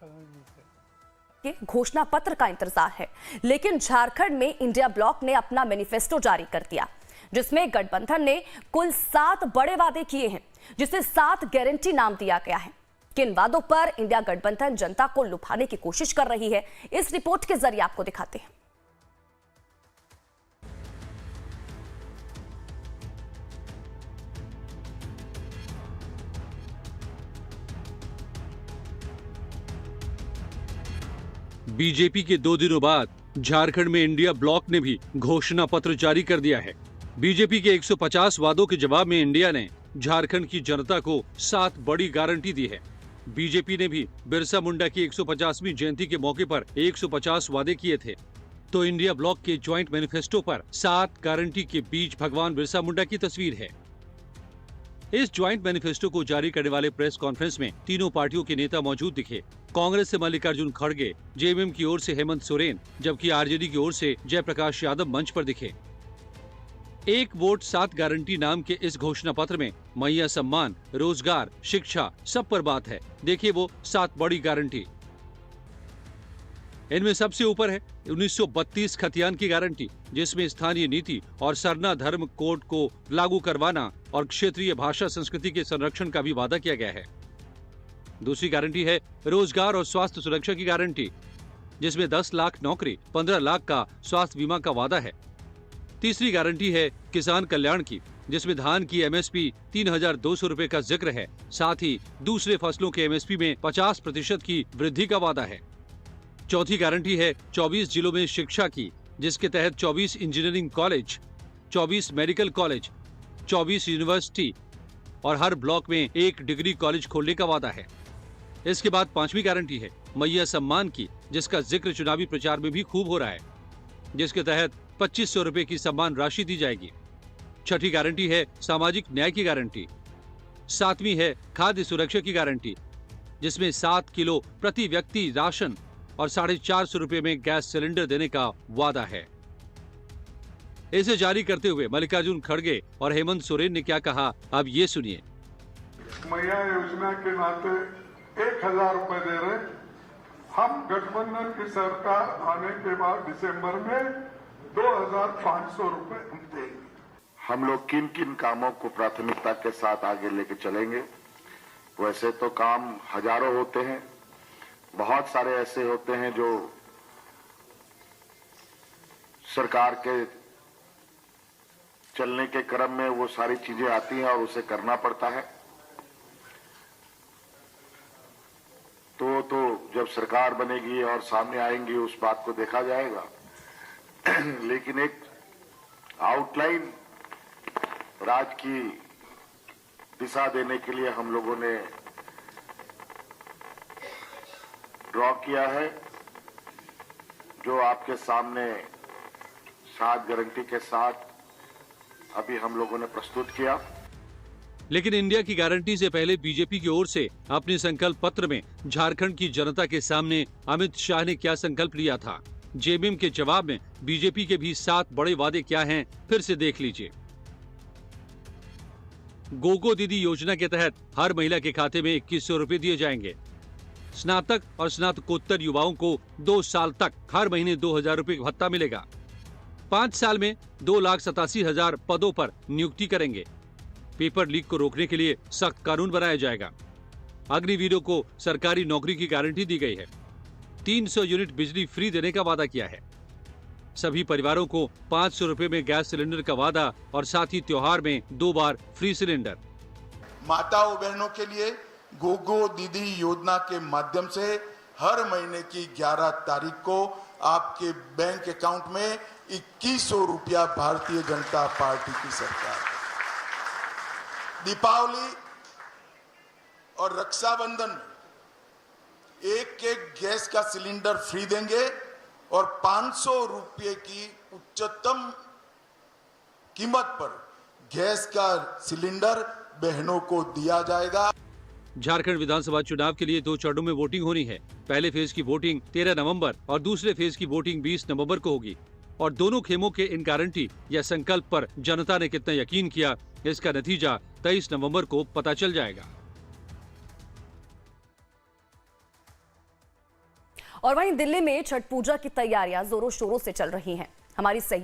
के घोषणा पत्र का इंतजार है, लेकिन झारखंड में इंडिया ब्लॉक ने अपना मैनिफेस्टो जारी कर दिया, जिसमें गठबंधन ने कुल 7 बड़े वादे किए हैं, जिसे 7 गारंटी नाम दिया गया है। किन वादों पर इंडिया गठबंधन जनता को लुभाने की कोशिश कर रही है, इस रिपोर्ट के जरिए आपको दिखाते हैं। बीजेपी के 2 दिनों बाद झारखंड में इंडिया ब्लॉक ने भी घोषणा पत्र जारी कर दिया है। बीजेपी के 150 वादों के जवाब में इंडिया ने झारखंड की जनता को 7 बड़ी गारंटी दी है। बीजेपी ने भी बिरसा मुंडा की 150वीं जयंती के मौके पर 150 वादे किए थे, तो इंडिया ब्लॉक के ज्वाइंट मैनिफेस्टो पर 7 गारंटी के बीच भगवान बिरसा मुंडा की तस्वीर है। इस ज्वाइंट मैनिफेस्टो को जारी करने वाले प्रेस कॉन्फ्रेंस में तीनों पार्टियों के नेता मौजूद दिखे। कांग्रेस से मल्लिकार्जुन खड़गे, जेएमएम की ओर से हेमंत सोरेन, जबकि आरजेडी की ओर से जयप्रकाश यादव मंच पर दिखे। 1 वोट 7 गारंटी नाम के इस घोषणा पत्र में मैया सम्मान, रोजगार, शिक्षा सब पर बात है। देखिए वो 7 बड़ी गारंटी। इनमें सबसे ऊपर है 1932 खतियान की गारंटी, जिसमें स्थानीय नीति और सरना धर्म कोड को लागू करवाना और क्षेत्रीय भाषा संस्कृति के संरक्षण का भी वादा किया गया है। दूसरी गारंटी है रोजगार और स्वास्थ्य सुरक्षा की गारंटी, जिसमें 10 लाख नौकरी, 15 लाख का स्वास्थ्य बीमा का वादा है। तीसरी गारंटी है किसान कल्याण की, जिसमें धान की एमएसपी 3,200 रुपए का जिक्र है। साथ ही दूसरे फसलों के एमएसपी में 50% की वृद्धि का वादा है। चौथी गारंटी है 24 जिलों में शिक्षा की, जिसके तहत 24 engineering college, 24 medical college, 24 university और हर ब्लॉक में 1 डिग्री कॉलेज खोलने का वादा है। इसके बाद 5वीं गारंटी है मैया सम्मान की, जिसका जिक्र चुनावी प्रचार में भी खूब हो रहा है, जिसके तहत 2500 रुपए की सम्मान राशि दी जाएगी। छठी गारंटी है सामाजिक न्याय की गारंटी। 7वीं है खाद्य सुरक्षा की गारंटी, जिसमें 7 किलो प्रति व्यक्ति राशन और 450 रुपए में गैस सिलेंडर देने का वादा है। इसे जारी करते हुए मल्लिकार्जुन खड़गे और हेमंत सोरेन ने क्या कहा, अब ये सुनिए। मैया योजना के नाते 1000 रुपए दे रहे। हम गठबंधन की सरकार आने के बाद दिसंबर में 2500 रुपए हम देंगे। हम लोग किन किन कामों को प्राथमिकता के साथ आगे लेके चलेंगे। वैसे तो काम हजारों होते हैं, बहुत सारे ऐसे होते हैं जो सरकार के चलने के क्रम में वो सारी चीजें आती हैं और उसे करना पड़ता है। तो जब सरकार बनेगी और सामने आएंगी उस बात को देखा जाएगा। लेकिन एक आउटलाइन राज्य की दिशा देने के लिए हम लोगों ने ड्रॉ किया है, जो आपके सामने 7 गारंटी के साथ अभी हम लोगों ने प्रस्तुत किया। लेकिन इंडिया की गारंटी से पहले बीजेपी की ओर से अपने संकल्प पत्र में झारखंड की जनता के सामने अमित शाह ने क्या संकल्प लिया था। जेएमएम के जवाब में बीजेपी के भी 7 बड़े वादे क्या हैं, फिर से देख लीजिए। गोगो दीदी योजना के तहत हर महिला के खाते में 2100 रुपए दिए जाएंगे। स्नातक और स्नातकोत्तर युवाओं को 2 साल तक हर महीने 2000 रुपए भत्ता मिलेगा। 5 साल में 2,87,000 पदों पर नियुक्ति करेंगे। पेपर लीक को रोकने के लिए सख्त कानून बनाया जाएगा। अग्निवीरों को सरकारी नौकरी की गारंटी दी गई है। 300 यूनिट बिजली फ्री देने का वादा किया है। सभी परिवारों को 500 रुपए में गैस सिलेंडर का वादा और साथ ही त्योहार में 2 बार फ्री सिलेंडर। माताओं बहनों के लिए गोगो दीदी योजना के माध्यम से हर महीने की 11 तारीख को आपके बैंक अकाउंट में 2100 रुपया भारतीय जनता पार्टी की सरकार। दीपावली और रक्षाबंधन में एक गैस का सिलेंडर फ्री देंगे और 500 रुपये की उच्चतम कीमत पर गैस का सिलेंडर बहनों को दिया जाएगा। झारखंड विधानसभा चुनाव के लिए 2 चरणों में वोटिंग होनी है। पहले फेज की वोटिंग 13 नवंबर और दूसरे फेज की वोटिंग 20 नवंबर को होगी। और दोनों खेमों के इन गारंटी या संकल्प पर जनता ने कितना यकीन किया, इसका नतीजा 23 नवंबर को पता चल जाएगा। और वहीं दिल्ली में छठ पूजा की तैयारियां जोरों शोरों से चल रही हैं। हमारी सहयोगी